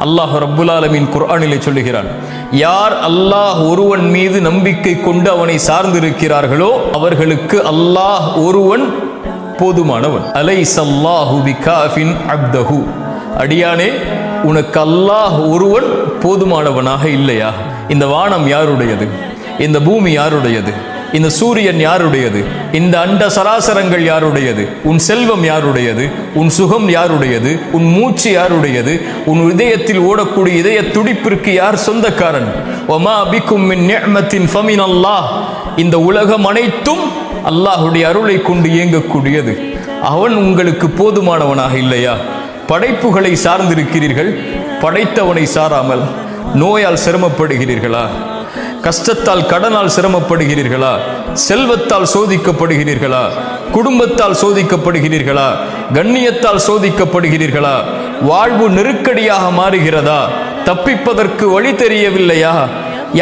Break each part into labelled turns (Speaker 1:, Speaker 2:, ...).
Speaker 1: அல்லாஹ் ரப்புல் ஆலமீன் குர்ஆனிலே சொல்லுகிறான், யார் அல்லாஹ் ஒருவன் மீது நம்பிக்கை கொண்டு அவனை சார்ந்திருக்கிறார்களோ அவர்களுக்கு அல்லாஹ் ஒருவன் போதுமானவன். அலைஸல்லாஹு பிகாஃபின் அப்தஹு, அடியானே உனக்கு அல்லாஹ் ஒருவன் போதுமானவனாக இல்லையா? இந்த வானம் யாருடையது? இந்த பூமி யாருடையது? இந்த சூரியன் யாருடையது? இந்த அண்ட சராசரங்கள் யாருடையது? உன் செல்வம் யாருடையது? உன் சுகம் யாருடையது? உன் மூச்சு யாருடையது? உன் இதயத்தில் ஓடக்கூடிய இதய துடிப்பிற்கு யார் சொந்தக்காரன்? வமா பிக்கும் மின் நிஅமத்தின் ஃபமினல்லாஹ், இந்த உலகம் அனைத்தும் அல்லாஹ்வுடைய அருளை கொண்டு இயங்கக்கூடியது. அவன் உங்களுக்கு போதுமானவனாக இல்லையா? படைப்புகளை சார்ந்திருக்கிறீர்கள், படைத்தவனை சாராமல் நோயால் சிரமப்படுகிறீர்களா? கஷ்டத்தால் கடனால் சிரமப்படுகிறீர்களா? செல்வத்தால் சோதிக்கப்படுகிறீர்களா? குடும்பத்தால் சோதிக்கப்படுகிறீர்களா? கண்ணியத்தால் சோதிக்கப்படுகிறீர்களா? வாழ்வு நெருக்கடியாக மாறுகிறதா? தப்பிப்பதற்கு வழி தெரியவில்லையா?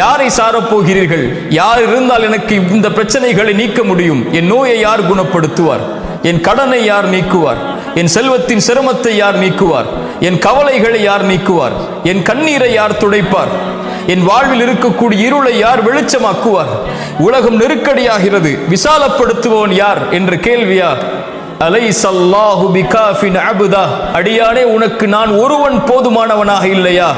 Speaker 1: யாரை சாரப்போகிறீர்கள்? யார் இருந்தால் எனக்கு இந்த பிரச்சனைகளை நீக்க முடியும்? என் நோயை யார் குணப்படுத்துவார்? என் கடனை யார் நீக்குவார்? என் செல்வத்தின் சிரமத்தை யார் நீக்குவார்? என் கவலைகளை யார் நீக்குவார்? என் கண்ணீரை யார் துடைப்பார்? என் வாழ்வில் இருக்கக்கூடிய இருளை யார் வெளிச்சமாக்குவார்? உலகம் நெருக்கடியாகிறது, விசாலப்படுத்துபவன் யார் என்ற கேள்வியா? அலைஸல்லாஹு பிகாஃபின் அப்தா, அடியானே உனக்கு நான் ஒருவன் போதுமானவனாக இல்லையா?